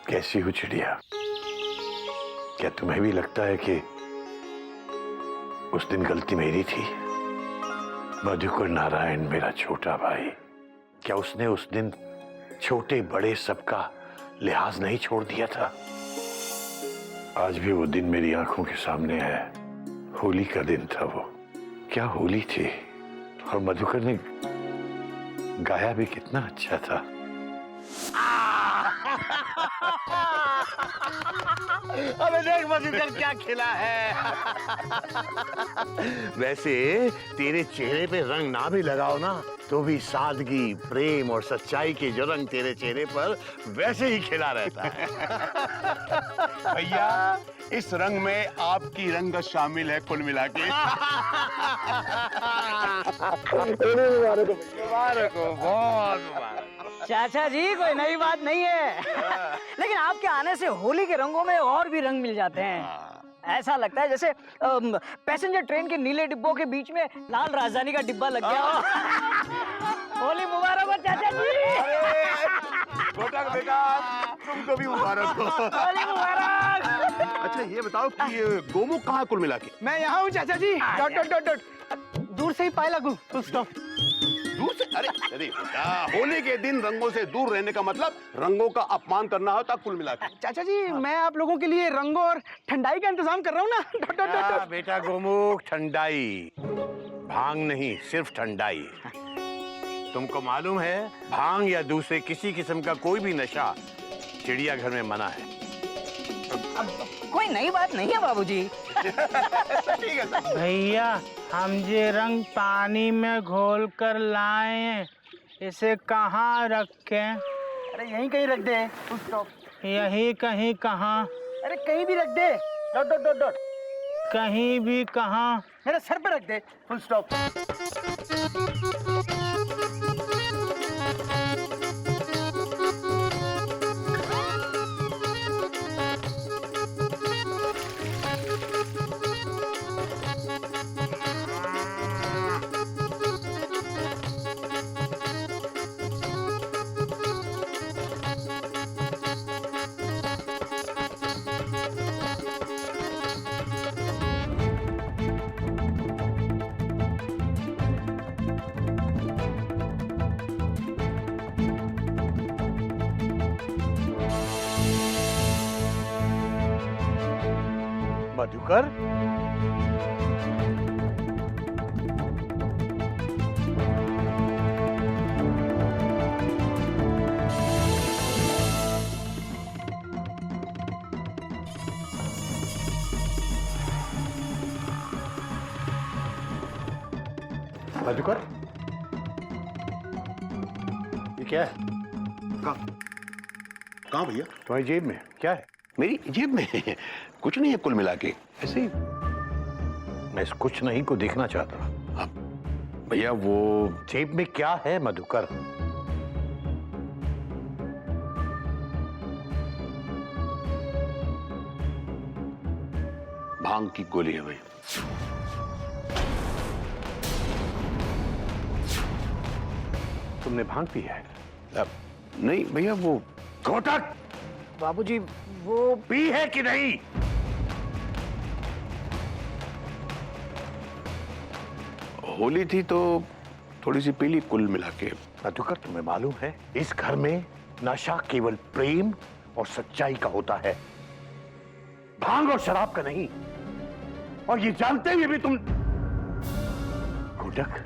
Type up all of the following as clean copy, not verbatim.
कैसी हो चिड़िया? क्या तुम्हें भी लगता है कि उस दिन गलती मेरी थी? मधुकर नारायण मेरा छोटा भाई, क्या उसने उस दिन छोटे बड़े सबका लिहाज नहीं छोड़ दिया था? आज भी वो दिन मेरी आंखों के सामने है। होली का दिन था वो। क्या होली थी, और मधुकर ने गाया भी कितना अच्छा था। अबे देख मधुकर क्या खिला है। वैसे तेरे चेहरे पे रंग ना भी लगाओ ना, तो भी सादगी, प्रेम और सच्चाई के जो रंग तेरे चेहरे पर वैसे ही खिला रहता है। भैया, इस रंग में आपकी रंगत शामिल है कुल मिला के। मुबारक हो, बहुत मुबारक। चाचा जी कोई नई बात नहीं है। लेकिन आपके आने से होली के रंगों में और भी रंग मिल जाते हैं। ऐसा लगता है जैसे पैसेंजर ट्रेन के नीले डिब्बों के बीच में लाल राजधानी का डिब्बा लग गया। होली मुबारक हो चाचा जी। कोटक बेटा, तुमको भी मुबारक हो। होली मुबारक। अच्छा ये बताओ कि ये गोमुख कहाँ कुल मिला के? मैं यहाँ हूँ चाचा जी। Dot dot dot dot. दूर से ही पाए लगू। Full stop. दूर से? अरे बेटा, होली के दिन रंगों से दूर रहने का मतलब रंगों का अपमान करना होता कुल मिला के। चाचा जी मैं आप लोगों के लिए रंगों और ठंडाई का इंतजाम कर रहा हूँ ना। Dot dot dot dot. बेटा गोमुख, ठंडाई, भांग नहीं, सिर्फ ठंडाई। तुमको मालूम है, भांग या दूसरे किसी किस्म का कोई भी नशा चिड़ियाघर में मना है। कोई नई बात नहीं है बाबूजी। भैया हम ये रंग पानी में घोल कर लाए हैं, इसे कहाँ रखें? अरे यहीं कहीं रख दे। Full stop. यही कहीं कहाँ? अरे कहीं भी रख दे। Dot dot dot dot. कहीं भी कहाँ? मेरे सर पे रख दे। Full stop. मधुकर, मधुकर, ये क्या है? कहाँ भैया? तुम्हारी जेब में क्या है? मेरी जेब में कुछ नहीं है कुल मिला के। ऐसे ही मैं इस कुछ नहीं को देखना चाहता। भैया वो जेब में क्या है मधुकर? भांग की गोली है भैया। तुमने भांग पी है? नहीं भैया वो घोटक, बाबूजी वो पी है कि नहीं? होली थी तो थोड़ी सी पीली कुल मिला के। मधुकर, तुम्हें मालूम है इस घर में नशा केवल प्रेम और सच्चाई का होता है, भांग और शराब का नहीं। और ये जानते हुए भी तुम घोटक,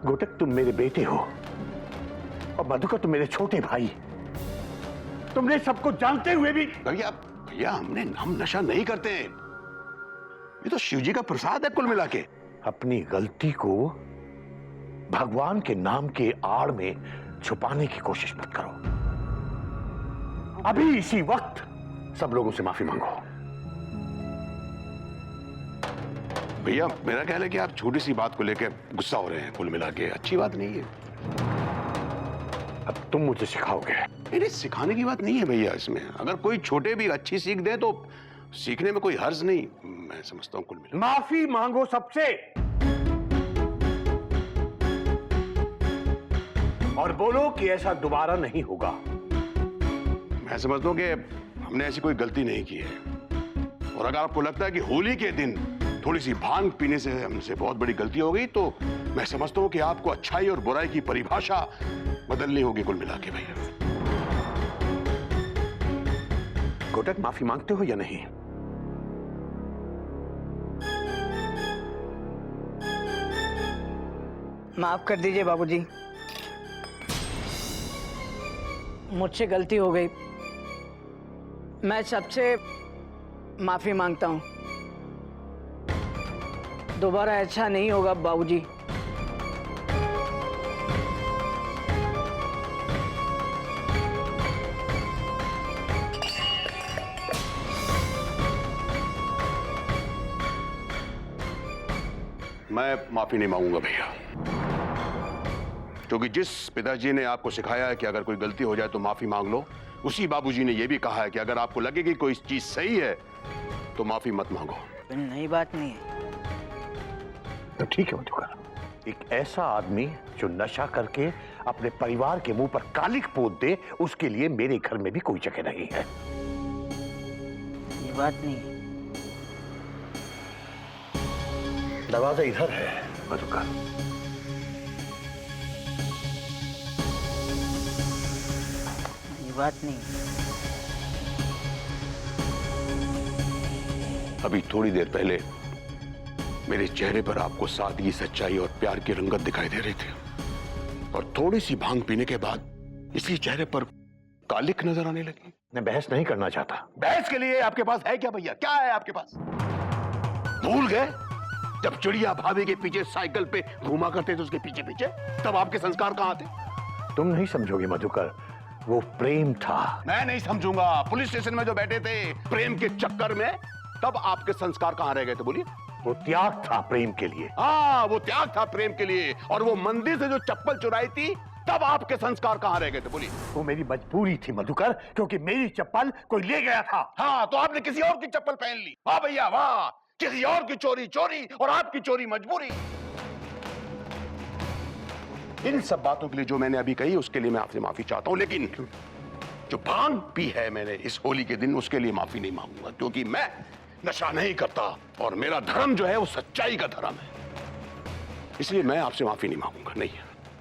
घोटक तुम मेरे बेटे हो और मधुकर तुम मेरे छोटे भाई। तुमने सबको जानते हुए भी। भैया भैया हम नशा नहीं करते हैं, ये तो शिव जी का प्रसाद है कुल मिला के। अपनी गलती को भगवान के नाम के आड़ में छुपाने की कोशिश मत करो। अभी इसी वक्त सब लोगों से माफी मांगो। भैया मेरा ख्याल है कि आप छोटी सी बात को लेकर गुस्सा हो रहे हैं, कुल मिला के अच्छी बात नहीं है। अब तुम मुझे सिखाओगे? नहीं, सिखाने की बात नहीं है भैया इसमें। अगर कोई छोटे भी अच्छी सीख दे तो सीखने में कोई हर्ज नहीं, मैं समझता हूँ कुल मिला। माफी मांगो सबसे और बोलो कि ऐसा दोबारा नहीं होगा। मैं समझता हूँ कि हमने ऐसी कोई गलती नहीं की है। और अगर आपको लगता है कि होली के दिन थोड़ी सी भांग पीने से हमसे बहुत बड़ी गलती हो गई, तो मैं समझता हूँ कि आपको अच्छाई और बुराई की परिभाषा बदलनी होगी कुल मिला के भैया। कोटक, माफी मांगते हो या नहीं? माफ कर दीजिए बाबूजी, मुझसे गलती हो गई। मैं सबसे माफी मांगता हूं। दोबारा ऐसा नहीं होगा बाबूजी। मैं माफी नहीं मांगूंगा भैया, क्योंकि जिस पिताजी ने आपको सिखाया है कि अगर कोई गलती हो जाए तो माफी मांग लो, उसी बाबूजी ने यह भी कहा है कि अगर आपको लगे कि कोई चीज सही है तो माफी मत मांगो। नई बात नहीं है। तो ठीक है मधुकर, एक ऐसा आदमी जो नशा करके अपने परिवार के मुंह पर कालिक पोत दे, उसके लिए मेरे घर में भी कोई जगह नहीं है। ये बात नहीं है। दरवाजा इधर है मधुकर। ये बात नहीं है। अभी थोड़ी देर पहले मेरे चेहरे पर आपको सादगी, सच्चाई और प्यार की रंगत दिखाई दे रही थी, और थोड़ी सी भांग पीने के बाद इसी चेहरे पर कालिक नजर आने लगी। मैं बहस नहीं करना चाहता। बहस के लिए आपके पास है क्या भैया? क्या है आपके पास? भूल गए जब चिड़िया भाभी के पीछे साइकिल पे घूमा करते थे, उसके पीछे पीछे, तब आपके संस्कार कहां थे? तुम नहीं समझोगे मधुकर, वो प्रेम था। मैं नहीं समझूंगा। पुलिस स्टेशन में जो बैठे थे प्रेम के चक्कर में, तब आपके संस्कार कहां रह गए थे? बोलिए। वो त्याग था प्रेम के लिए। हाँ, वो त्याग था प्रेम के लिए। और वो मंदिर से जो चप्पल चुराई थी, तब आपके संस्कार कहां रह गए थे? बोलिए। वो मेरी मजबूरी थी मधुकर, क्योंकि मेरी चप्पल कोई ले गया था। हाँ, तो आपने किसी और की चप्पल पहन ली। वाह भैया वाह, किसी और की चोरी चोरी और आपकी चोरी मजबूरी। इन सब बातों के लिए जो मैंने अभी कही, उसके लिए मैं आपसे माफी चाहता हूं, लेकिन जो भांग पी है मैंने इस होली के दिन, उसके लिए माफी नहीं मांगूंगा, क्योंकि मैं नशा नहीं करता और मेरा धर्म जो है वो सच्चाई का धर्म है। इसलिए मैं आपसे माफी नहीं मांगूंगा। नहीं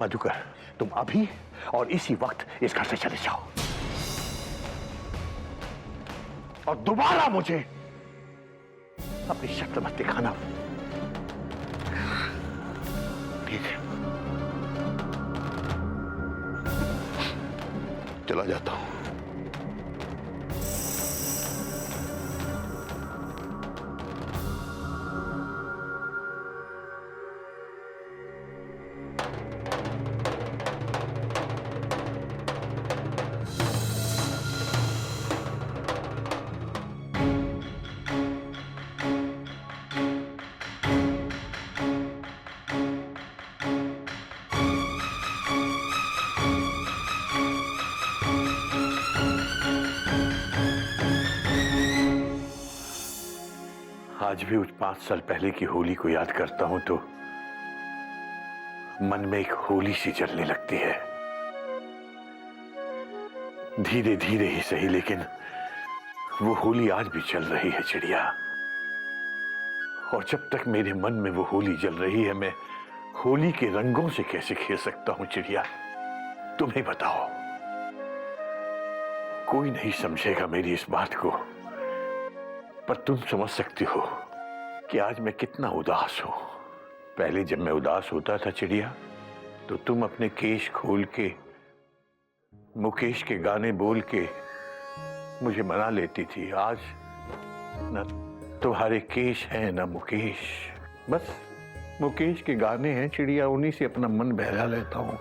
मधुकर, तुम अभी और इसी वक्त इस घर से चले जाओ, और दोबारा मुझे अपनी शक्ल मत दिखाना। ठीक है, चला जाता हूं। आज भी उस 5 साल पहले की होली को याद करता हूं तो मन में एक होली सी जलने लगती है। धीरे धीरे ही सही, लेकिन वो होली आज भी चल रही है चिड़िया। और जब तक मेरे मन में वो होली जल रही है, मैं होली के रंगों से कैसे खेल सकता हूं चिड़िया? तुम ही बताओ। कोई नहीं समझेगा मेरी इस बात को, पर तुम समझ सकती हो कि आज मैं कितना उदास हूं। पहले जब मैं उदास होता था चिड़िया, तो तुम अपने केश खोल के, मुकेश के गाने बोल के मुझे मना लेती थी। आज न तुम्हारे केश हैं न मुकेश, बस मुकेश के गाने हैं चिड़िया, उन्हीं से अपना मन बहला लेता हूं।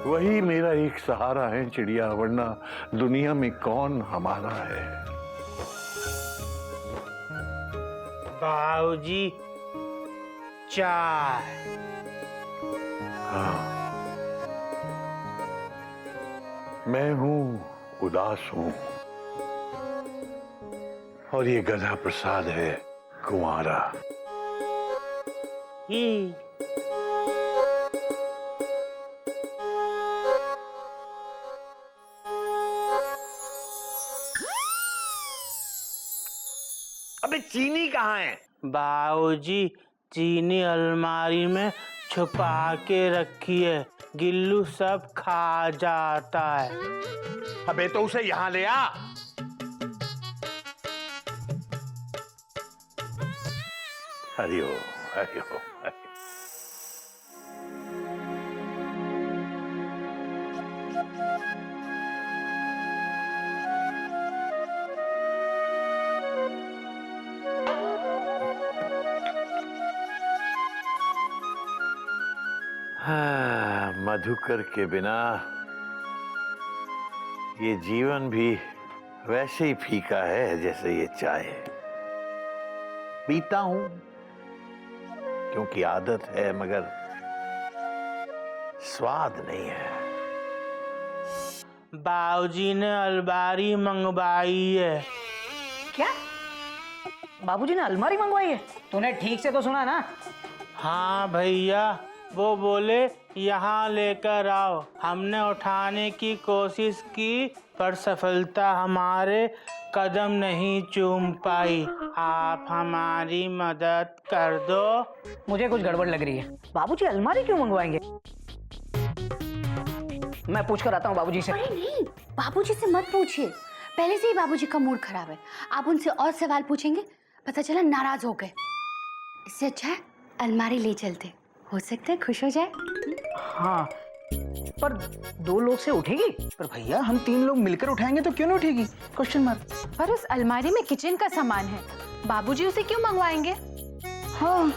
वही मेरा एक सहारा है चिड़िया, वरना दुनिया में कौन हमारा है। बाबूजी, चाय। हाँ, मैं हूं उदास हूं, और ये गधा प्रसाद है कुंवारा। ही अबे चीनी कहाँ है? बाबूजी चीनी अलमारी में छुपा के रखी है, गिल्लू सब खा जाता है। अबे तो उसे यहाँ ले आ। हरिओम हरिओम हरिओम। हाँ, मधुकर के बिना ये जीवन भी वैसे ही फीका है जैसे ये चाय। पीता हूं क्योंकि आदत है, मगर स्वाद नहीं है। बाबूजी ने अलमारी मंगवाई है। क्या? बाबूजी ने अलमारी मंगवाई है? तूने ठीक से तो सुना ना? हाँ भैया, वो बोले यहाँ लेकर आओ। हमने उठाने की कोशिश की पर सफलता हमारे कदम नहीं चूम पाई। आप हमारी मदद कर दो। मुझे कुछ गड़बड़ लग रही है। बाबूजी अलमारी क्यों मंगवाएंगे? मैं पूछ कर आता हूँ बाबूजी से। अरे नहीं, बाबूजी से मत पूछिए, पहले से ही बाबूजी का मूड खराब है। आप उनसे और सवाल पूछेंगे, पता चला नाराज हो गए। इससे अच्छा है अलमारी ले चलते, हो सकता है खुश हो जाए। हाँ, पर 2 लोग से उठेगी? पर भैया हम 3 लोग मिलकर उठाएंगे तो क्यों नहीं उठेगी? Question mark. पर उस अलमारी में किचन का सामान है, बाबूजी उसे क्यों मंगवाएंगे? हाँ,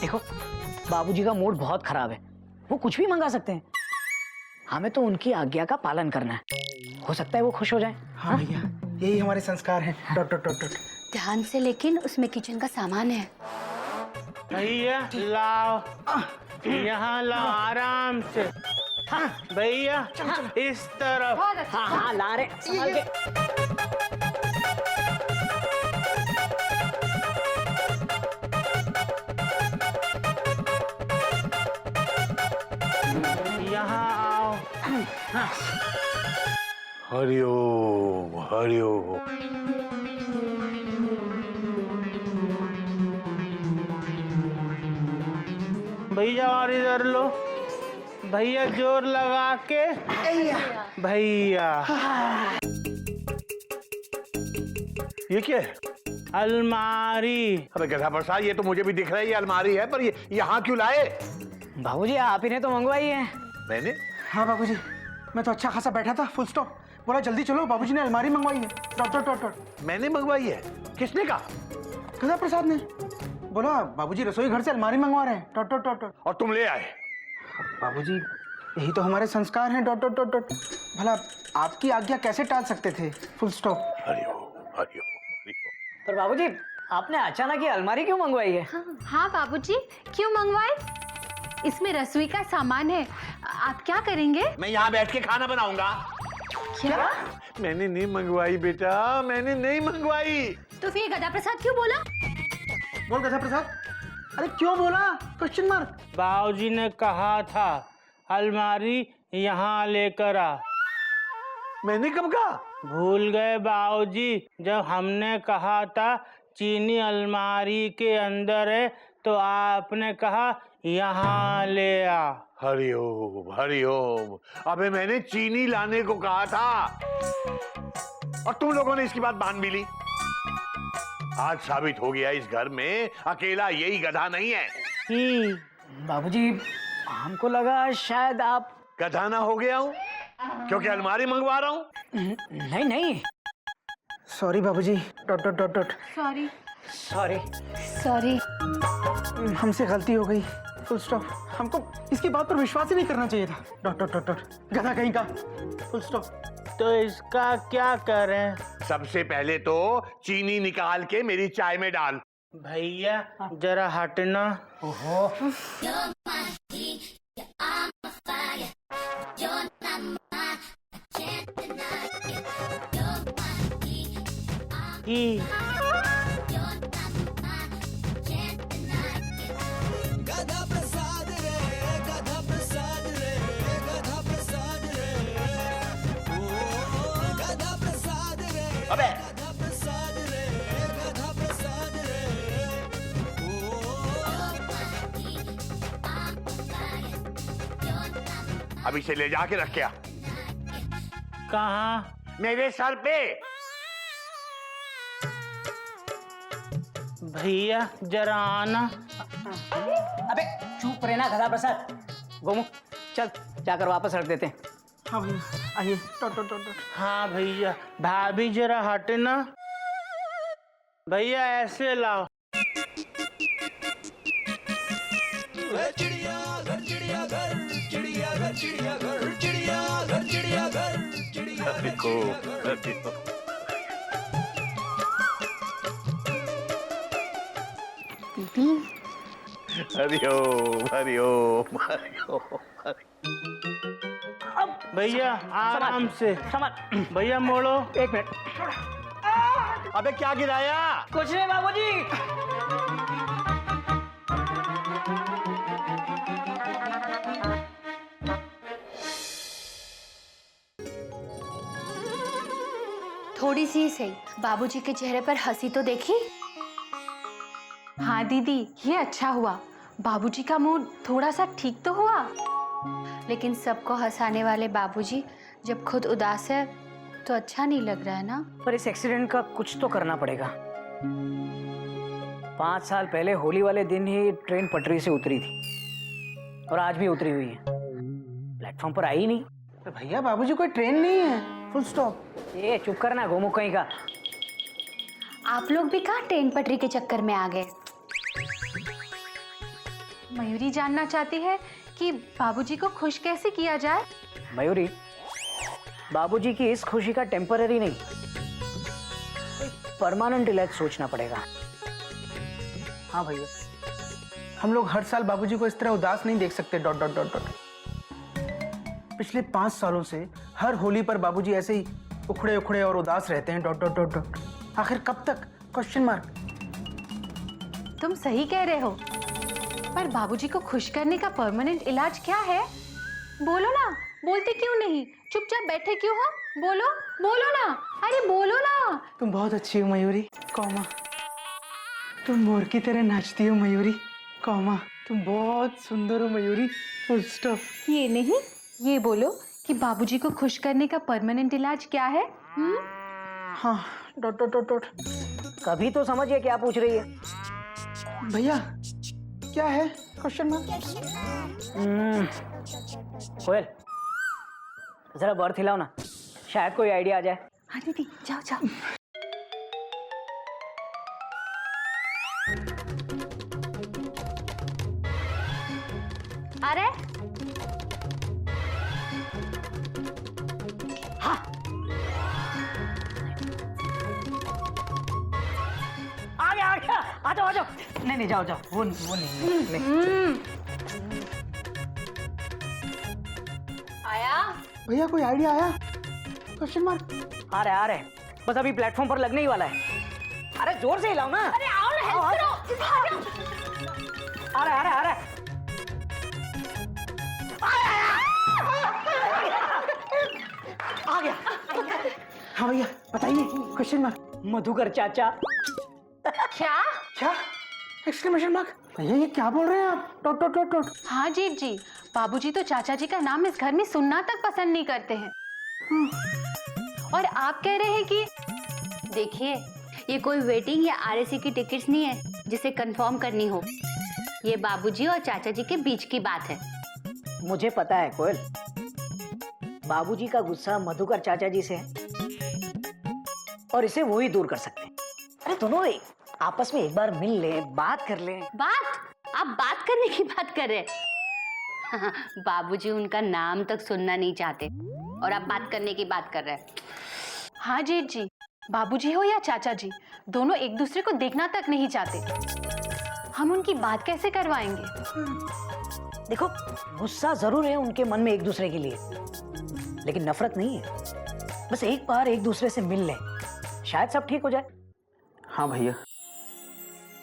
देखो बाबूजी का मूड बहुत खराब है, वो कुछ भी मंगा सकते हैं। हमें तो उनकी आज्ञा का पालन करना है, हो सकता है वो खुश हो जाए। हाँ भैया, यही हमारे संस्कार हैं। Dot dot dot dot. ध्यान से, लेकिन उसमें किचन का सामान है। भैया लाओ, यहाँ लाओ आराम से। हाँ भैया इस तरफ। हाँ हाँ, ला रहे, संभाल के। यहाँ आओ। हरिओम हरिओम। भैया और इधर लो। भैया जोर लगा के। भैया ये क्या है? अलमारी। अबे गधा प्रसाद, ये तो मुझे भी दिख रहा है ये अलमारी है, पर ये यहाँ क्यों लाए? बाबूजी आप ही ने तो मंगवाई है। मैंने? हाँ बाबूजी, मैं तो अच्छा खासा बैठा था, फुल स्टॉप। बोला जल्दी चलो, बाबूजी ने अलमारी मंगवाई है। Dot dot dot dot. मैंने मंगवाई है? किसने कहा? गधा प्रसाद ने बोला बाबूजी रसोई घर से अलमारी मंगवा रहे हैं। Dot dot dot dot. और तुम ले आए? बाबूजी यही तो हमारे संस्कार हैं। Dot dot dot dot. भला आपकी आज्ञा कैसे टाल सकते थे? Full stop. हरिओम हरिओम हरिओम। पर बाबूजी आपने अचानक ये अलमारी क्यों मंगवाई है? हाँ बाबूजी, क्यों मंगवाए? इसमें रसोई का सामान है, आप क्या करेंगे? मैं यहाँ बैठ के खाना बनाऊंगा। क्या? मैंने नहीं मंगवाई बेटा, मैंने नहीं मंगवाई। तो फिर गधा प्रसाद क्यों बोला? बोल गधा प्रसाद। अरे क्यों बोला? Question mark. बाबूजी ने कहा था अलमारी यहाँ लेकर आ। मैंने कब कहा? भूल गए बाबूजी, जब हमने कहा था चीनी अलमारी के अंदर है तो आपने कहा यहाँ ले आ। हरिओम हरिओम। अबे मैंने चीनी लाने को कहा था और तुम लोगों ने इसकी बात मान भी ली। आज साबित हो गया इस घर में अकेला यही गधा नहीं है। बाबूजी हमको लगा शायद आप। गधा ना हो गया हूँ क्योंकि अलमारी मंगवा रहा हूँ। नहीं नहीं, सॉरी बाबूजी। Dot dot dot dot. Sorry sorry. Sorry. हमसे गलती हो गई। Full stop. हमको इसकी बात पर विश्वास ही नहीं करना चाहिए था। Dot dot dot dot. गधा कहीं का। Full stop. तो इसका क्या करें? सबसे पहले तो चीनी निकाल के मेरी चाय में डाल। भैया जरा हटना। ओहो, ई अबे अब इसे ले जाके रख क्या कहाँ? मेरे सर पे। भैया जरा आना। अबे चुप रहना गधा प्रसाद। गोमू चल जाकर वापस रख देते हैं। हाँ भैया आइए। Dot dot dot dot. हाँ भैया, भाभी जरा हटना। भैया ऐसे लाओ। देखो हरिओम हरिओम हरिओम। भैया आराम से। संभाल। भैया मोड़ो। एक मिनट। अबे क्या गिराया? कुछ नहीं बाबूजी। थोड़ी सी ही सही, बाबूजी के चेहरे पर हंसी तो देखी। हाँ दीदी, ये अच्छा हुआ, बाबूजी का मूड थोड़ा सा ठीक तो हुआ। लेकिन सबको हंसाने वाले बाबूजी जब खुद उदास है तो अच्छा नहीं लग रहा है ना। पर इस एक्सीडेंट का कुछ तो करना पड़ेगा। 5 साल पहले होली वाले दिन ही ट्रेन पटरी से उतरी थी और आज भी उतरी हुई है, प्लेटफॉर्म पर आई ही नहीं। तो भैया बाबूजी कोई ट्रेन नहीं है, फुल स्टॉप। ये चुप करना गोमू कहीं का। आप लोग भी कहाँ ट्रेन पटरी के चक्कर में आ गए। मयूरी जानना चाहती है कि बाबूजी को खुश कैसे किया जाए। मयूरी, बाबूजी की इस खुशी का टेम्पररी नहीं, परमानेंट इलाज सोचना पड़ेगा। हाँ भैया, हम लोग हर साल बाबूजी को इस तरह उदास नहीं देख सकते। Dot dot dot dot. पिछले 5 सालों से हर होली पर बाबूजी ऐसे ही उखड़े उखड़े और उदास रहते हैं। Dot dot dot dot. आखिर कब तक? Question mark. तुम सही कह रहे हो, पर बाबूजी को खुश करने का परमानेंट इलाज क्या है? बोलो ना, बोलते क्यों नहीं? चुपचाप बैठे क्यों हो? बोलो बोलो ना, अरे बोलो ना। तुम बहुत अच्छी हो मयूरी, कौमा। तुम मोर की तरह नाचती हो मयूरी, कौमा। तुम बहुत सुंदर हो मयूरी, फुल स्टॉप। ये नहीं, ये बोलो कि बाबूजी को खुश करने का परमानेंट इलाज क्या है? हाँ, डॉट डॉट डॉट डॉट। कभी तो समझिए क्या पूछ रही है। भैया क्या है? Question mark. कोयल, जरा बर्थ हिलाओ ना, शायद कोई आइडिया आ जाए। हाँ दीदी, जाओ जाओ। अरे आ गया, आ जाओ आ जाओ। नहीं जाओ जाओ, वो नहीं। आया? भैया कोई आइडिया आया? Question mark. आ रहे बस अभी प्लेटफॉर्म पर लगने ही वाला है। अरे जोर से हिलाओ ना। अरे आओ ना, हेल्प करो। आ रहा है। आ गया। हाँ भैया बताइए, क्वेश्चन मार्क। मधुकर चाचा। क्या? क्या? Exclamation mark. भैया ये क्या बोल रहे हैं आप? Dot dot dot dot. हाँ जीत जी, बाबूजी तो चाचा जी का नाम इस घर में सुनना तक पसंद नहीं करते हैं। और आप कह रहे हैं कि देखिए, ये कोई वेटिंग या आरएसी की टिकट्स नहीं है जिसे कंफर्म करनी हो। ये बाबूजी और चाचा जी के बीच की बात है। मुझे पता है कोयल, बाबूजी का गुस्सा मधुकर चाचा जी से है और इसे वो ही दूर कर सकते हैं। अरे दोनों आपस में एक बार मिल लें, बात कर लें। बात? आप बात करने की बात कर रहे हैं? बाबूजी उनका नाम तक सुनना नहीं चाहते और आप बात करने की बात कर रहे हैं। हाँ जीत जी, बाबूजी हो या चाचा जी, दोनों एक दूसरे को देखना तक नहीं चाहते। हम उनकी बात कैसे करवाएंगे? देखो, गुस्सा जरूर है उनके मन में एक दूसरे के लिए, लेकिन नफरत नहीं है। बस एक बार एक दूसरे से मिल लें, शायद सब ठीक हो जाए। हाँ भैया,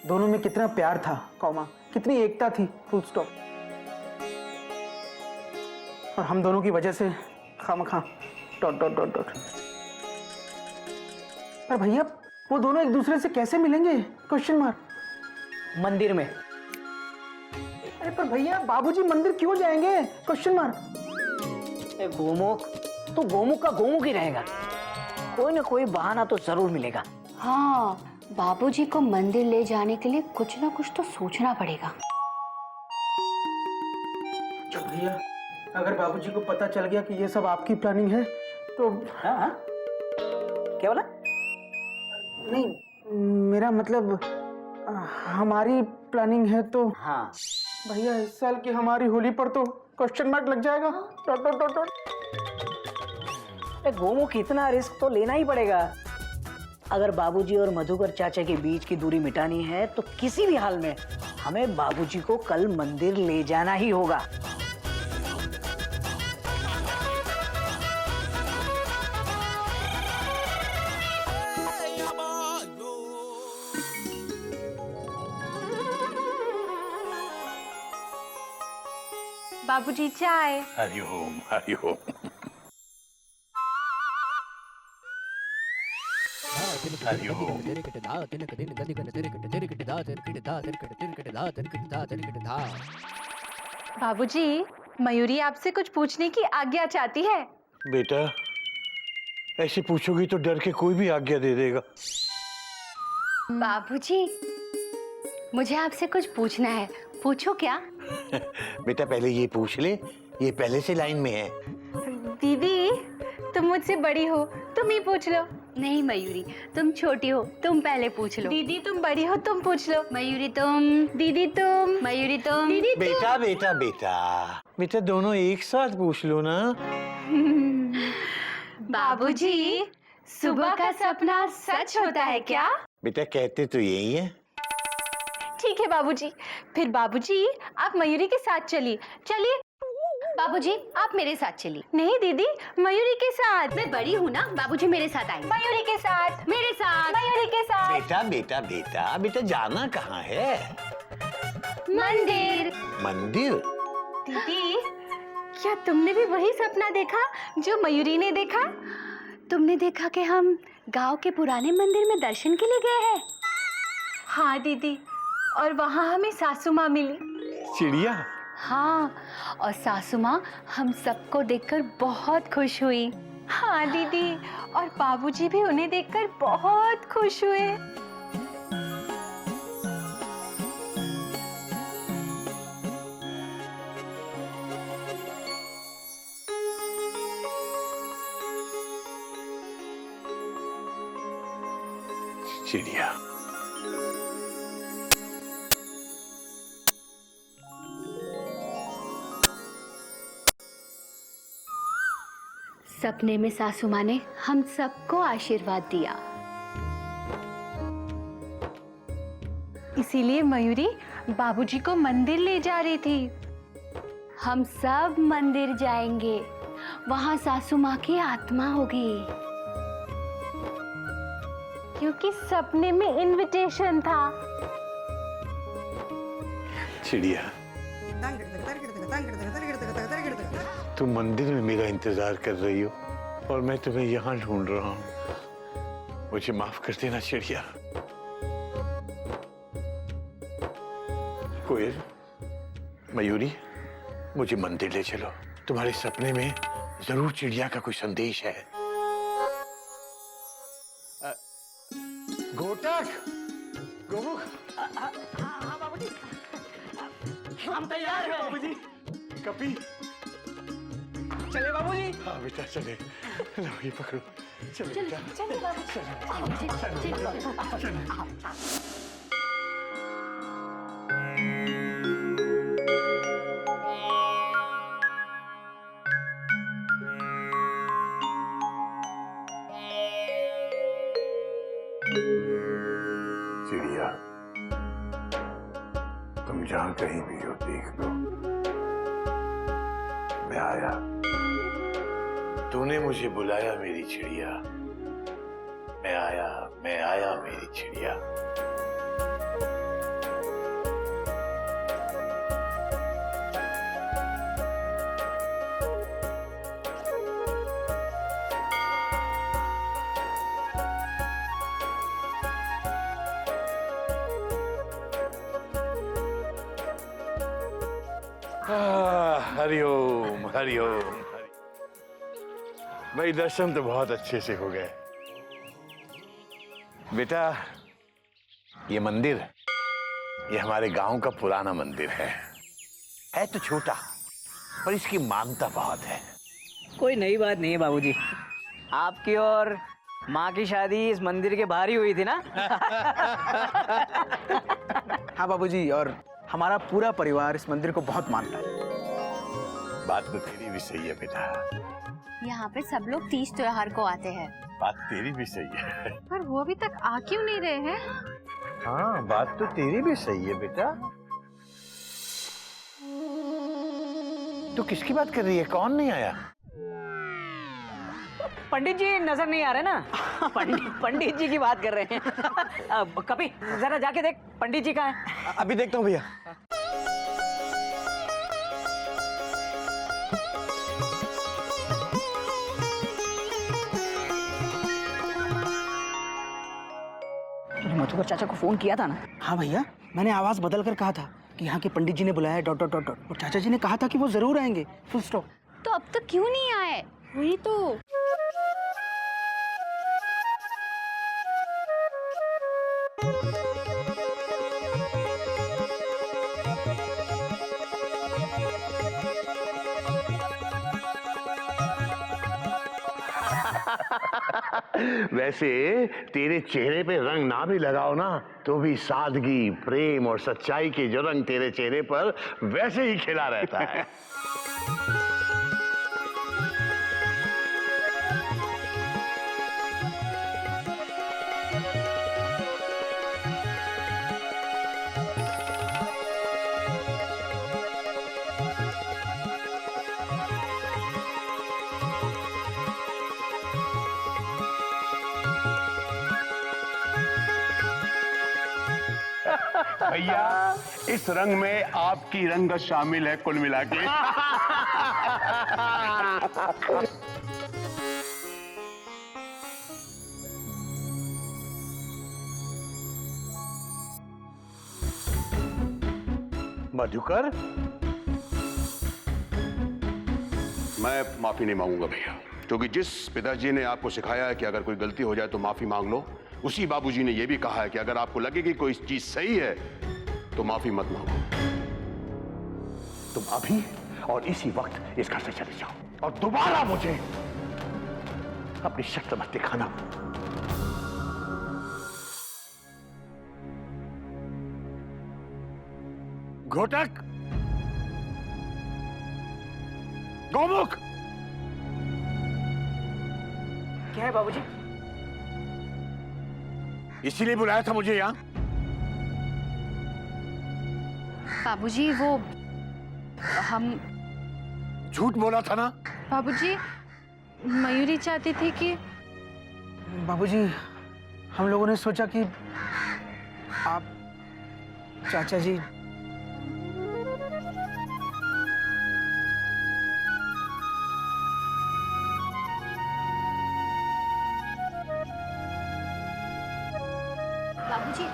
दोनों में कितना प्यार था, कौमा, कितनी एकता थी, फुल स्टॉप। और हम दोनों की वजह से खामखा डॉट डॉट डॉट डॉट। पर भैया वो दोनों एक दूसरे से कैसे मिलेंगे? Question mark. मंदिर में। अरे पर भैया बाबूजी मंदिर क्यों जाएंगे? Question mark. गोमुख तो गोमुख का गोमुख ही रहेगा। कोई ना कोई बहाना तो जरूर मिलेगा। हाँ, बाबूजी को मंदिर ले जाने के लिए कुछ ना कुछ तो सोचना पड़ेगा। भैया, अगर बाबूजी को पता चल गया कि ये सब आपकी प्लानिंग है तो हाँ हाँ, क्या बोला? नहीं, मेरा मतलब हमारी प्लानिंग है तो हाँ भैया इस साल की हमारी होली पर तो क्वेश्चन मार्क लग जाएगा। Dot dot dot dot. Gomukh इतना रिस्क तो लेना ही पड़ेगा। अगर बाबूजी और मधुकर चाचा के बीच की दूरी मिटानी है तो किसी भी हाल में हमें बाबूजी को कल मंदिर ले जाना ही होगा। बाबूजी चाय। हरिओम हरिओम। हरिओम। बाबूजी, मयूरी आपसे कुछ पूछने की आज्ञा चाहती है। बेटा, ऐसे पूछोगी तो डर के कोई भी आज्ञा दे देगा। बाबूजी, मुझे आपसे कुछ पूछना है, पूछो क्या? बेटा पहले ये पूछ ले, ये पहले से लाइन में है। दीदी, तुम मुझसे बड़ी हो, तुम ही पूछ लो। नहीं मयूरी, तुम छोटी हो, तुम पहले पूछ लो। दीदी तुम बड़ी हो, तुम पूछ लो। मयूरी तुम। दीदी तुम। मयूरी तुम। दीदी तुम। बेटा बेटा बेटा बेटा दोनों एक साथ पूछ लो ना। बाबूजी, सुबह का सपना सच होता है क्या? बेटा कहते तो यही है। ठीक है बाबूजी, फिर बाबूजी आप मयूरी के साथ चलिए। बाबूजी, आप मेरे साथ चलिए। नहीं दीदी, मयूरी के साथ। मैं बड़ी हूँ ना, बाबूजी मेरे साथ आएंगे। मयूरी के साथ। मेरे साथ। मयूरी के साथ। बेटा बेटा बेटा बेटा जाना कहाँ है? मंदिर। मंदिर? दीदी, क्या तुमने भी वही सपना देखा जो मयूरी ने देखा? तुमने देखा कि हम गांव के पुराने मंदिर में दर्शन के लिए गए हैं? हाँ दीदी, और वहाँ हमें सासू माँ मिली। चिड़िया? हाँ, और सासू माँ हम सबको देखकर बहुत खुश हुई। हाँ दीदी, और बाबूजी भी उन्हें देखकर बहुत खुश हुए। चिड़िया। सपने में सासू माँ ने हम सबको आशीर्वाद दिया। इसीलिए मयूरी बाबूजी को मंदिर ले जा रही थी। हम सब मंदिर जाएंगे, वहाँ सासू माँ की आत्मा होगी। क्योंकि सपने में इनविटेशन था। चिड़िया, तुम मंदिर में मेरा इंतजार कर रही हो और मैं तुम्हें यहाँ ढूंढ रहा हूँ। मुझे माफ कर देना चिड़िया। कोयल, मयूरी, मुझे मंदिर ले चलो। तुम्हारे सपने में जरूर चिड़िया का कोई संदेश है। घोटक, गोमुख। हाँ बाबूजी, हम तैयार हैं। बाबूजी, कपी। चले बाबूजी। हाँ बेटा चले। लो ये पकड़ो। चलो बेटा। चलिए बाबूजी। चिड़िया, तुम जहां कहीं भी हो देख लो, मैं आया। तूने मुझे बुलाया मेरी चिड़िया। मैं आया मेरी चिड़िया। हरिओम हरिओम। भाई दर्शन तो बहुत अच्छे से हो गए। बेटा, ये मंदिर, ये हमारे गांव का पुराना मंदिर है तो छोटा, पर इसकी मान्यता बहुत है। कोई नई बात नहीं है बाबूजी। आपकी और माँ की शादी इस मंदिर के बाहर ही हुई थी ना? हाँ बाबूजी, और हमारा पूरा परिवार इस मंदिर को बहुत मानता है। बात तो तेरी भी सही है बेटा, यहाँ पे सब लोग तीज त्योहार को आते हैं। बात तेरी भी सही है। पर वो अभी तक आ क्यों नहीं रहे हैं? हाँ, बात तो तेरी भी सही है बेटा। तू किसकी बात कर रही है? कौन नहीं आया? पंडित जी नजर नहीं आ रहे ना? पंडित जी की बात कर रहे हैं। कभी जरा जाके देख पंडित जी कहाँ हैं? अभी देखता हूँ भैया। तूने मधुकर चाचा को फोन किया था ना? हाँ भैया, मैंने आवाज बदल कर कहा था कि यहाँ के पंडित जी ने बुलाया ... और चाचा जी ने कहा था कि वो जरूर आएंगे, फुल स्टॉप। तो अब तक क्यों नहीं आए? वही तो। वैसे तेरे चेहरे पे रंग ना भी लगाओ ना, तो भी सादगी, प्रेम और सच्चाई के जो रंग तेरे चेहरे पर वैसे ही खिला रहता है। भैया, इस रंग में आपकी रंगत शामिल है कुल मिला के। मधुकर, मैं माफी नहीं मांगूंगा भैया, क्योंकि जिस पिताजी ने आपको सिखाया है कि अगर कोई गलती हो जाए तो माफी मांग लो, उसी बाबूजी ने यह भी कहा है कि अगर आपको लगे कि कोई चीज सही है तो माफी मत मांगो। तुम अभी और इसी वक्त इस घर से चले जाओ और दोबारा मुझे अपनी शक्ल मत दिखाना। घोटक, गौमुख, क्या है बाबूजी? इसीलिए बुलाया था मुझे यहाँ? बाबूजी वो हम झूठ बोला था ना? बाबूजी, मयूरी चाहती थी कि बाबूजी, हम लोगों ने सोचा कि आप चाचा जी बाबूजी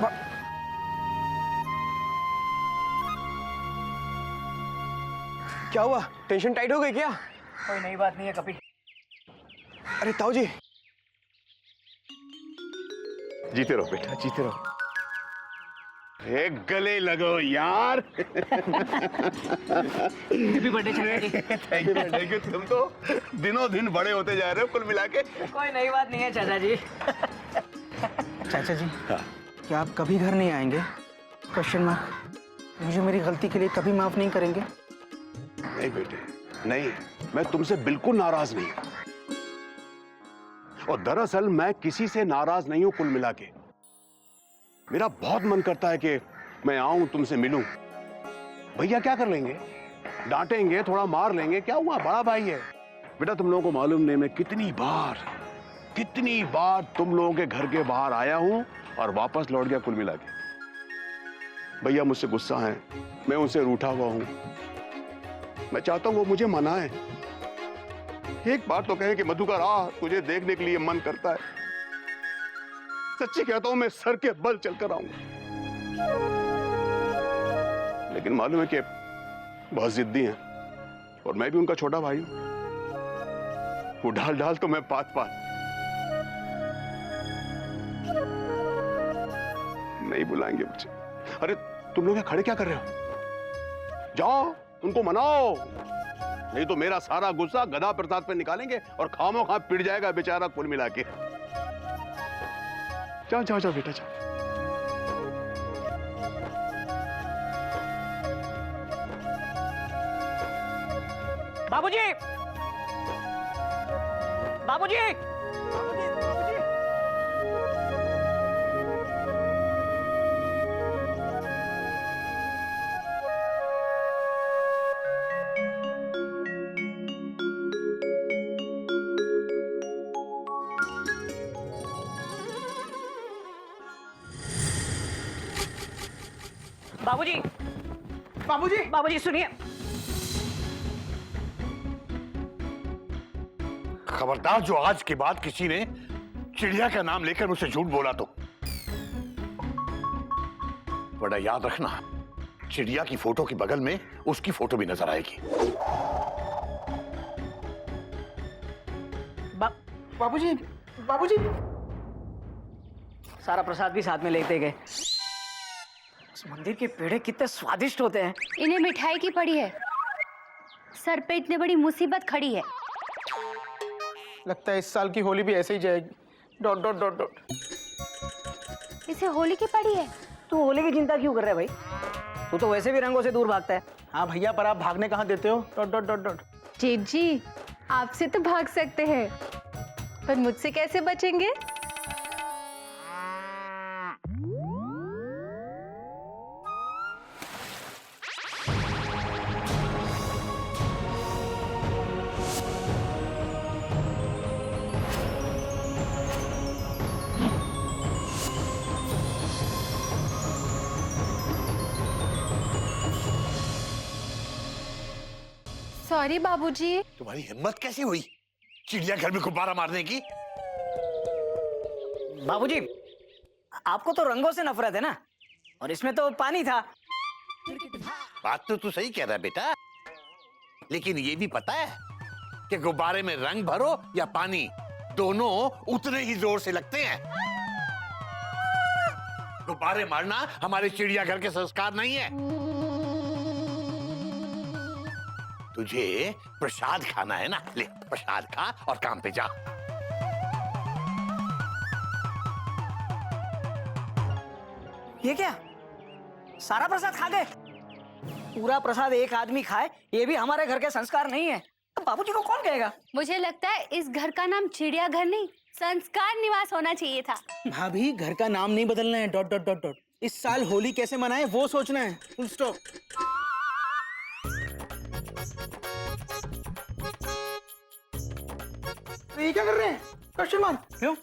क्या हुआ? टेंशन टाइट हो गई क्या? कोई नई बात नहीं है कपिल। अरे ताऊ जी, जीते रहो बेटा, जीते रहो। एक गले लगो यार। हैप्पी बर्थडे चाचा जी। Thank you. तुम तो दिनों दिन बड़े होते जा रहे हो कुल मिला के। कोई नई बात नहीं है चाचा जी। चाचा जी, क्या आप कभी घर नहीं आएंगे? Question mark. मुझे मेरी गलती के लिए कभी माफ नहीं करेंगे? नहीं बेटे, नहीं, मैं तुमसे बिल्कुल नाराज नहीं हूं। और दरअसल मैं किसी से नाराज नहीं हूं कुल मिला के। मेरा बहुत मन करता है कि मैं आऊं, तुमसे मिलूं। भैया क्या कर लेंगे? डांटेंगे, थोड़ा मार लेंगे, क्या हुआ, बड़ा भाई है। बेटा तुम लोगों को मालूम नहीं मैं कितनी बार तुम लोगों के घर के बाहर आया हूं और वापस लौट गया कुल मिला के। भैया मुझसे गुस्सा है, मैं उनसे रूठा हुआ हूं। मैं चाहता हूं वो मुझे मनाए। एक बार तो कहें कि मधुकर आ, तुझे देखने के लिए मन करता है। सच्ची कहता हूं मैं सर के बल चलकर आऊंगा। लेकिन मालूम है कि बहुत जिद्दी हैं और मैं भी उनका छोटा भाई हूं। वो डाल डाल तो मैं पात पात। नहीं बुलाएंगे मुझे। अरे तुम लोग यहाँ खड़े क्या कर रहे हो? जाओ उनको मनाओ, नहीं तो मेरा सारा गुस्सा गधा प्रसाद पे निकालेंगे और खामो खा पिट जाएगा बेचारा कुल मिला के। जाओ जाओ जाओ बेटा जाओ। बाबूजी, बाबूजी, बाबूजी, बाबूजी, बाबूजी सुनिए। खबरदार जो आज के बाद किसी ने चिड़िया का नाम लेकर मुझसे झूठ बोला तो बड़ा याद रखना, चिड़िया की फोटो के बगल में उसकी फोटो भी नजर आएगी। बाबूजी, बाबूजी। सारा प्रसाद भी साथ में लेते गए। इस मंदिर के पेड़े कितने स्वादिष्ट होते हैं। इन्हें मिठाई की पड़ी है, सर पे इतनी बड़ी मुसीबत खड़ी है। लगता है इस साल की होली भी ऐसे ही जाएगी। Dot dot dot dot. इसे होली की पड़ी है। तू होली की चिंता क्यों कर रहा है भाई? तू तो वैसे भी रंगों से दूर भागता है। हाँ भैया, पर आप भागने कहाँ देते हो? Dot dot dot dot. जेठ जी, आपसे तो भाग सकते हैं, पर मुझसे कैसे बचेंगे? सॉरी बाबूजी। तुम्हारी हिम्मत कैसी हुई चिड़ियाघर में गुब्बारा मारने की? बाबूजी, आपको तो रंगों से नफरत है ना, और इसमें तो पानी था। बात तो तू सही कह रहा है बेटा, लेकिन ये भी पता है कि गुब्बारे में रंग भरो या पानी, दोनों उतने ही जोर से लगते हैं। गुब्बारे मारना हमारे चिड़ियाघर के संस्कार नहीं है। तुझे प्रसाद खाना है ना, ले प्रसाद खा और काम पे जा। ये क्या, सारा प्रसाद खा गए? पूरा प्रसाद एक आदमी खाए, ये भी हमारे घर के संस्कार नहीं है। तो बाबूजी को कौन कहेगा? मुझे लगता है इस घर का नाम चिड़ियाघर नहीं, संस्कार निवास होना चाहिए था। भाभी, घर का नाम नहीं बदलना है। Dot dot dot dot. इस साल होली कैसे मनाए वो सोचना है। Full stop. ये क्या कर रहे हैं? Question mark. क्यों?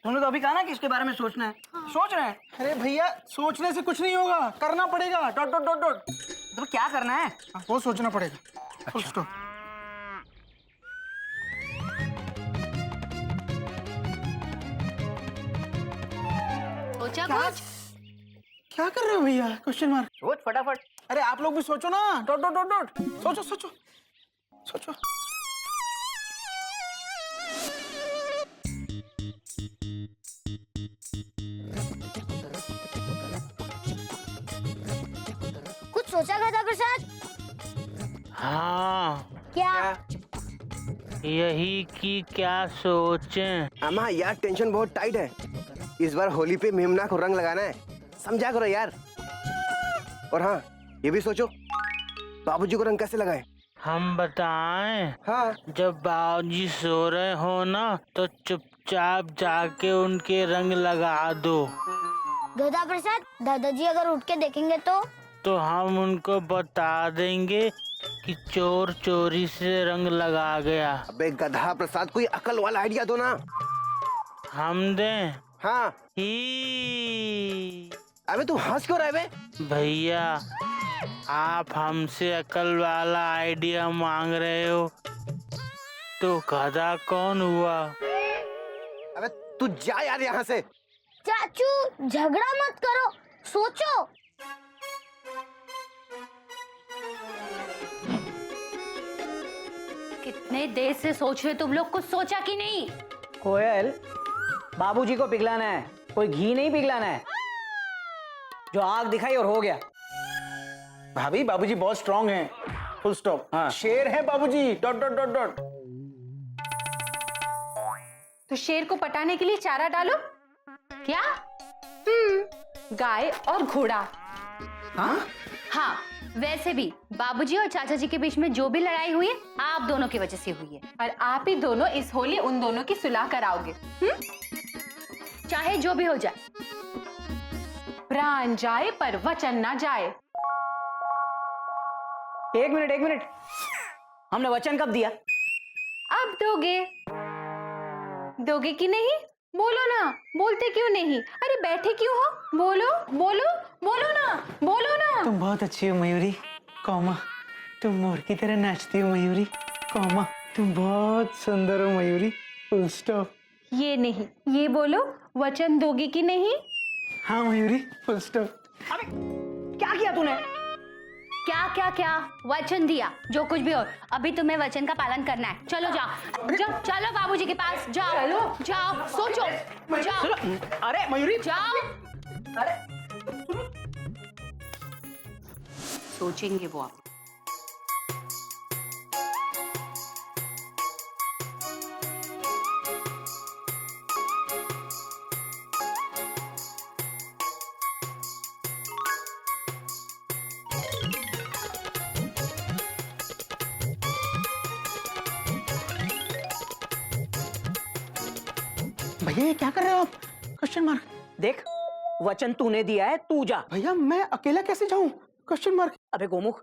तुमने तो अभी कहा ना कि इसके बारे में सोचना है। सोच रहे हैं। अरे भैया, सोचने से कुछ नहीं होगा, करना पड़ेगा। Dot dot dot dot. तो क्या करना है? वो सोचना पड़ेगा। Full stop. सोचा क्या? कुछ? क्या कर रहे हो भैया? Question mark. सोच फटाफट। अरे आप लोग भी सोचो ना। Dot dot dot dot. सोचो सोचो सोचो। कुछ सोचा गधा प्रसाद? हाँ, क्या? यही कि क्या सोचें। अम्मा यार, टेंशन बहुत टाइट है। इस बार होली पे मेमना को रंग लगाना है, समझा करो यार। और हाँ, ये भी सोचो बाबूजी को रंग कैसे लगाएं। हम बताएं? हाँ। जब बाबूजी सो रहे हो ना, तो चुपचाप जाके उनके रंग लगा दो। गधा प्रसाद, दादाजी अगर उठ के देखेंगे तो हम उनको बता देंगे कि चोर चोरी से रंग लगा गया। अबे गधा प्रसाद, कोई अकल वाला आइडिया दो ना। हम दें? हाँ। अबे तू हंस क्यों रहा है बे? भैया, आप हमसे अकल वाला आइडिया मांग रहे हो, तो गधा कौन हुआ? अबे तू जा यार यहाँ से। चाचू झगड़ा मत करो, सोचो। कितने देर से सोच रहे तुम लोग, कुछ सोचा कि नहीं? कोयल, बाबूजी को पिघलाना है, कोई घी नहीं पिघलाना है। जो आग दिखाई और हो गया। भाभी बाबूजी बहुत स्ट्रांग हैं। Full stop. हाँ शेर है बाबूजी। Dot dot dot dot. तो शेर को पटाने के लिए चारा डालो। क्या? गाय और घोड़ा। हाँ हाँ, वैसे भी बाबूजी और चाचा जी के बीच में जो भी लड़ाई हुई है, आप दोनों की वजह से हुई है। और आप ही दोनों इस होली उन दोनों की सुलह कराओगे। चाहे जो भी हो जाए। प्राण जाए पर वचन ना जाए। एक मिनट, हमने वचन कब दिया? अब दोगे कि नहीं? बोलो ना, बोलते क्यों नहीं? अरे बैठे क्यों हो? बोलो ना। तुम बहुत अच्छी हो मयूरी, कौमा तुम मोर की तरह नाचती हो मयूरी, कौमा तुम बहुत सुंदर हो मयूरी, फुल स्टॉप। ये नहीं, ये बोलो, वचन दोगे कि नहीं? हाँ मयूरी, फुल स्टॉप। अबे क्या किया तूने? क्या वचन दिया, जो कुछ भी हो, अभी तुम्हें वचन का पालन करना है। चलो जाओ, चलो बाबूजी के पास जाओ, सोचो, जाओ। अरे मयूरी, जाओ, अरे सोचेंगे वो आप। भैया ये क्या कर रहे हो आप? Question mark. देख, वचन तूने दिया है, तू जा। भैया मैं अकेला कैसे जाऊं? Question mark. अबे गोमुख,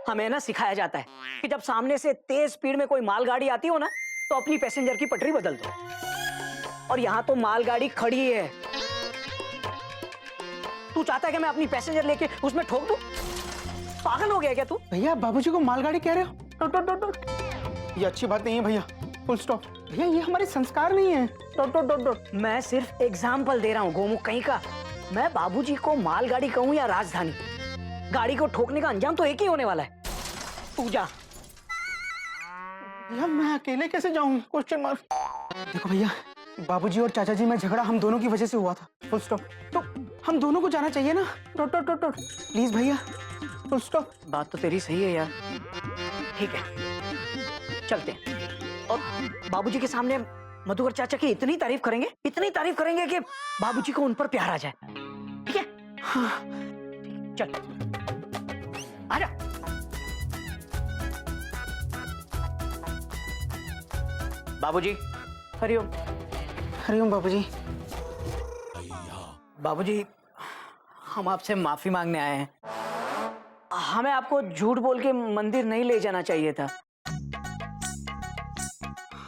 हमें ना सिखाया जाता है कि जब सामने से तेज स्पीड में कोई मालगाड़ी आती हो ना, तो अपनी पैसेंजर की पटरी बदल दो। और यहाँ तो मालगाड़ी खड़ी है। तू चाहता है कि मैं अपनी पैसेंजर लेके उसमें ठोक दूं? पागल हो गया क्या तू? भैया बाबूजी को मालगाड़ी कह रहे हो? Dot dot dot dot. ये अच्छी बात नहीं है भैया, फुल स्टॉप। भैया ये हमारे संस्कार नहीं है। Dot dot dot dot. मैं सिर्फ एग्जाम्पल दे रहा हूँ गोमुख कहीं का। मैं बाबूजी को मालगाड़ी कहूँ या राजधानी, गाड़ी को ठोकने का अंजाम तो एक ही होने वाला है। तू जा। भैया मैं अकेले कैसे जाऊं? Question mark. देखो भैया, बाबूजी और चाचा जी में झगड़ा हम दोनों की वजह से हुआ था, फुल स्टॉप। तो हम दोनों को जाना चाहिए ना, dot dot dot dot. Please भैया, फुल स्टॉप। बात तो तेरी सही है यार। ठीक है, चलते हैं। और बाबूजी के सामने मधुकर चाचा की इतनी तारीफ करेंगे कि बाबूजी को उन पर प्यार आ जाए। ठीक है? हाँ। चल, आजा। बाबूजी, हरिओम। हरिओम बाबूजी। बाबूजी, हम आपसे माफी मांगने आए हैं। हमें आपको झूठ बोल के मंदिर नहीं ले जाना चाहिए था।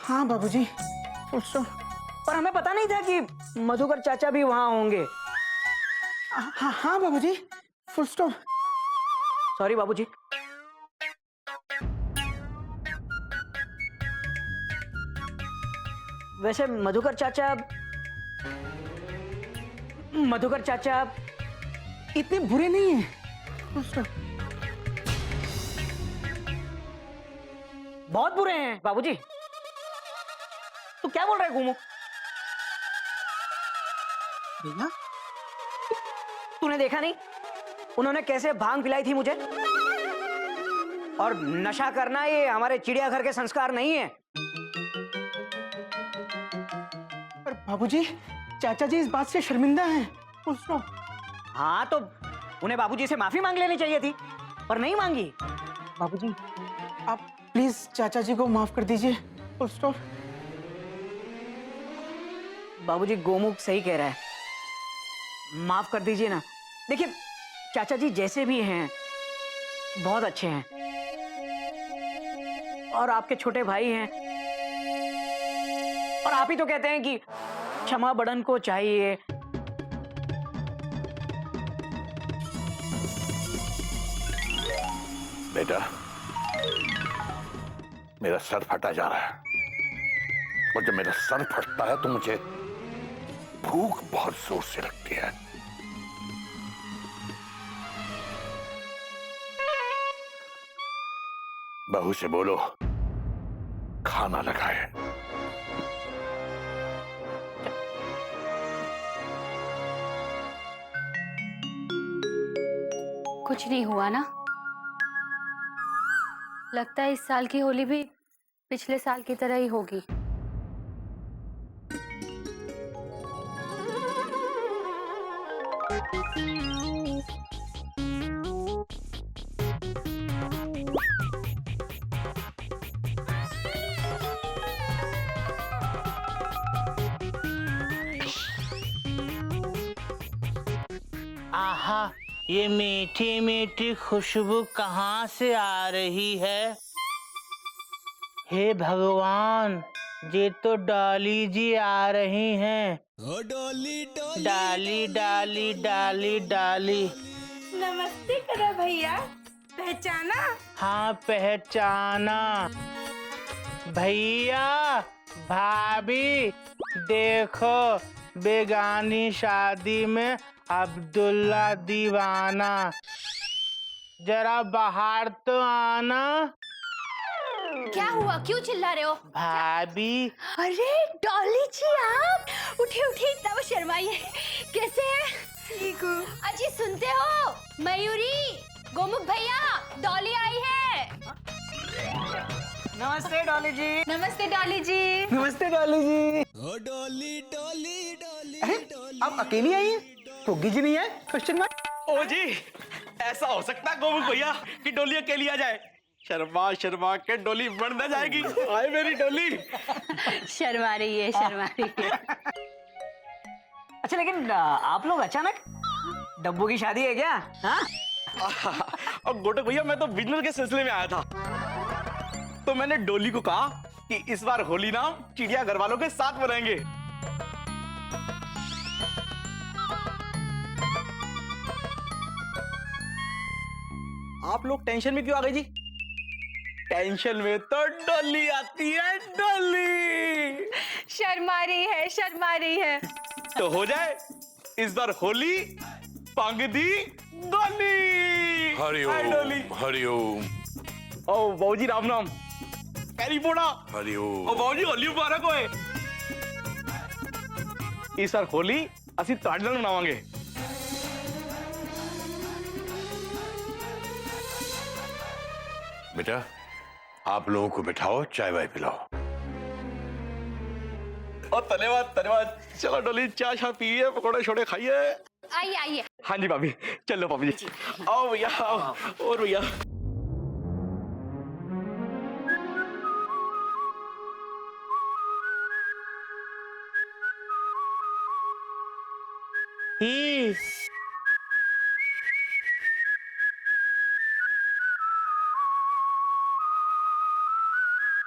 हाँ बाबूजी, फुल स्टॉप। पर हमें पता नहीं था कि मधुकर चाचा भी वहां होंगे। हाँ बाबूजी, फुल स्टॉप। सॉरी बाबूजी। वैसे मधुकर चाचा इतने बुरे नहीं है, फुल स्टॉप। बहुत बुरे हैं बाबूजी। तू क्या बोल रहा है गोमुख? भैया तूने देखा नहीं उन्होंने कैसे भांग पिलाई थी मुझे? और नशा करना ये हमारे चिड़ियाघर के संस्कार नहीं है। पर बाबूजी, चाचा जी इस बात से शर्मिंदा हैं, फुल स्टॉप। हाँ तो उन्हें बाबूजी से माफी मांग लेनी चाहिए थी, पर नहीं मांगी। बाबूजी आप प्लीज चाचा जी को माफ कर दीजिए, फुल स्टॉप। बाबूजी गोमुख सही कह रहा है, माफ कर दीजिए ना। देखिए चाचा जी जैसे भी हैं बहुत अच्छे हैं, और आपके छोटे भाई हैं, और आप ही तो कहते हैं कि क्षमा बड़न को चाहिए। बेटा, मेरा सर फटा जा रहा है, और जब मेरा सर फटता है तो मुझे भूख बहुत जोर से लगती है। बहू से बोलो बहाना लगाए। कुछ नहीं हुआ ना? लगता है इस साल की होली भी पिछले साल की तरह ही होगी। आहा, ये मीठी मीठी खुशबू कहाँ से आ रही है? हे भगवान, ये तो डॉली जी आ रही हैं। डॉली डॉली डाली डाली डाली डाली। नमस्ते करा भैया, पहचाना? हाँ पहचाना। भैया भाभी देखो, बेगानी शादी में अब्दुल्ला दीवाना, जरा बाहर तो आना। क्या हुआ, क्यों चिल्ला रहे हो? भाभी। अरे डॉली जी आप, उठिए उठिए, इतना वो शर्माइए। कैसे हैं? ठीक हूँ। अजी सुनते हो? मयूरी, गोमुख भैया, डॉली आई है। नमस्ते डॉली जी। नमस्ते डॉली जी। नमस्ते डॉली जी। डॉली डॉली डॉली। अरे आप अकेली आई हैं? गोगी जी नहीं है? Question mark. ओ जी, ऐसा हो सकता है गोमुख भैया कि डोली अकेली आ जाए? शर्मा शर्मा के डोली बढ़ न जाएगी। आए मेरी डोली। शर्मा रही है, शर्मा रही है। अच्छा लेकिन आप लोग अचानक, डब्बू की शादी है क्या? हाँ? और गोटक भैया, मैं तो बिजनेस के सिलसिले में आया था, तो मैंने डोली को कहा कि इस बार होली ना चिड़ियाघर वालों के साथ मनाएंगे। आप लोग टेंशन में क्यों आ गए जी? टेंशन में तो डोली आती है, डोली। शर्मा रही है, शर्मा रही है। तो हो जाए इस बार होली पांगदी डोली। हाय डोली। हरिओम हरिओम ओ बाबूजी राम नाम। कैरी पोड़ा। हरिओम। ओ बाबूजी होली मुबारक होए। इस बार होली असि ਤੁਹਾਡੇ ਨਾਲ ਮਨਾਵਾਂਗੇ। बेटा आप लोगों को बिठाओ, चाय वाय पिलाओ। और धन्यवाद धन्यवाद। चलो डोली, चाय शाय पिए, पकौड़े छोड़े खाइए। आइए आइए। हाँ जी भाभी, चलो भाभी जी। आओ भैया आओ। और भैया ही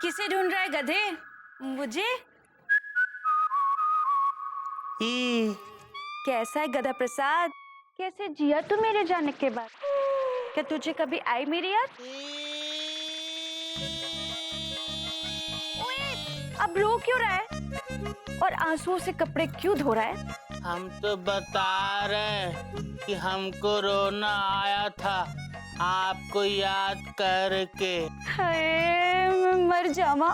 किसे ढूंढ रहा है गधे? मुझे? ही। कैसा है गधा प्रसाद? कैसे जिया तू मेरे जाने के बाद? क्या तुझे कभी आई मेरी याद? ओए, अब रो क्यों रहा है? और आंसुओं से कपड़े क्यों धो रहा है? हम तो बता रहे कि हमको रोना आया था आपको याद करके। हाय, मैं मर जावा।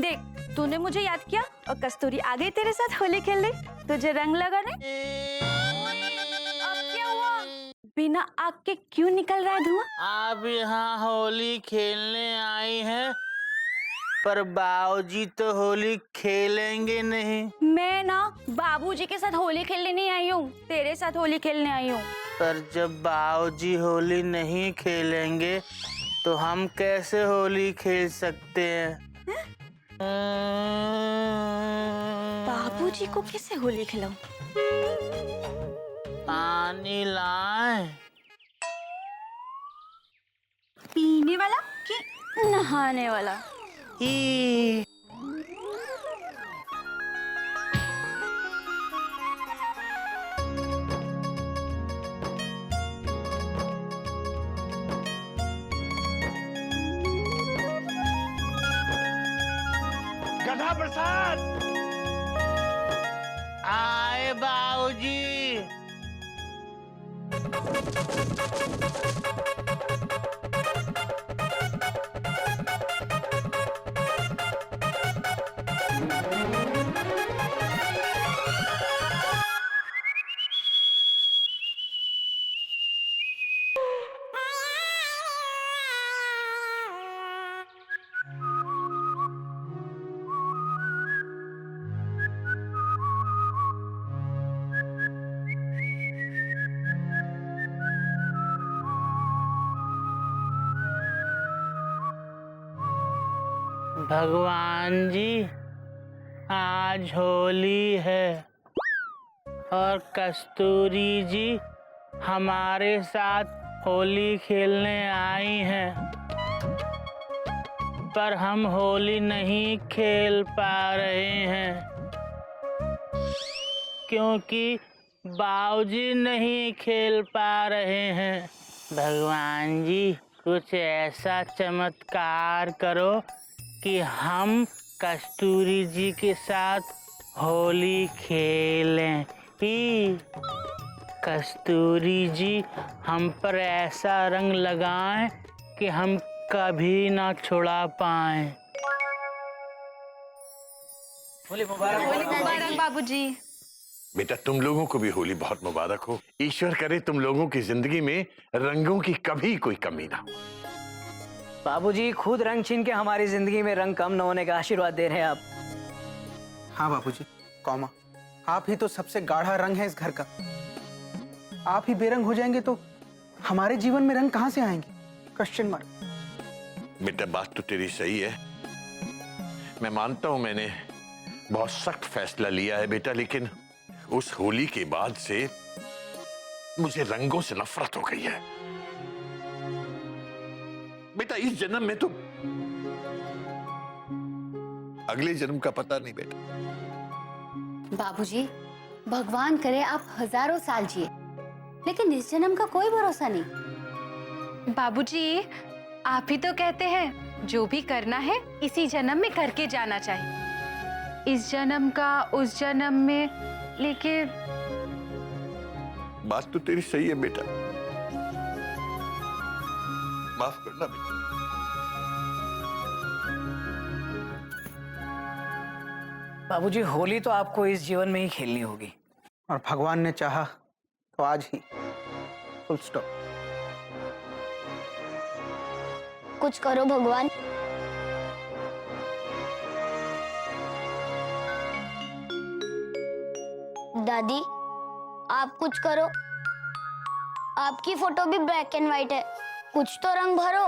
देख, तूने मुझे याद किया और कस्तूरी आ गई तेरे साथ होली खेलने, तुझे रंग लगाने। अब क्या हुआ? बिना आग के क्यों निकल रहा है धुआं? आप यहाँ होली खेलने आई हैं, पर बाबूजी तो होली खेलेंगे नहीं। मैं ना बाबूजी के साथ होली खेलने नहीं आई हूँ, तेरे साथ होली खेलने आई हूँ। पर जब बाबूजी होली नहीं खेलेंगे तो हम कैसे होली खेल सकते हैं? बाबूजी को कैसे होली खिलाऊं? पानी लाएं? पीने वाला कि नहाने वाला? ही। गधा प्रसाद। आए बाबूजी। भगवान जी, आज होली है और कस्तूरी जी हमारे साथ होली खेलने आई हैं, पर हम होली नहीं खेल पा रहे हैं क्योंकि बाबूजी नहीं खेल पा रहे हैं। भगवान जी, कुछ ऐसा चमत्कार करो कि हम कस्तूरी जी के साथ होली खेलें। ही कस्तूरी जी हम पर ऐसा रंग लगाएं कि हम कभी ना छुड़ा पाएं। होली मुबारक। होली मुबारक बाबूजी। बेटा, तुम लोगों को भी होली बहुत मुबारक हो। ईश्वर करे तुम लोगों की जिंदगी में रंगों की कभी कोई कमी ना हो। बाबूजी खुद रंग छीन के हमारी जिंदगी में रंग कम न होने का आशीर्वाद दे रहे हैं आप। हाँ बाबूजी, कौमा, आप ही तो सबसे गाढ़ा रंग है इस घर का। आप ही बेरंग हो जाएंगे तो हमारे जीवन में रंग कहां से आएंगे? Question mark. बेटा, बात तो तेरी सही है। मैं मानता हूं मैंने बहुत सख्त फैसला लिया है बेटा, लेकिन उस होली के बाद से मुझे रंगों से नफरत हो गई है। बेटा, इस जन्म में तो अगले जन्म का पता नहीं बेटा। बाबूजी, भगवान करे आप हजारों साल जिए, लेकिन इस जन्म का कोई भरोसा नहीं। बाबूजी, आप ही तो कहते हैं जो भी करना है इसी जन्म में करके जाना चाहिए। इस जन्म का उस जन्म में, लेकिन बात तो तेरी सही है बेटा, माफ करना बेटा। बाबूजी, होली तो आपको इस जीवन में ही खेलनी होगी, और भगवान ने चाहा तो आज ही। Full stop. कुछ करो भगवान। दादी, आप कुछ करो। आपकी फोटो भी ब्लैक एंड व्हाइट है, कुछ तो रंग भरो।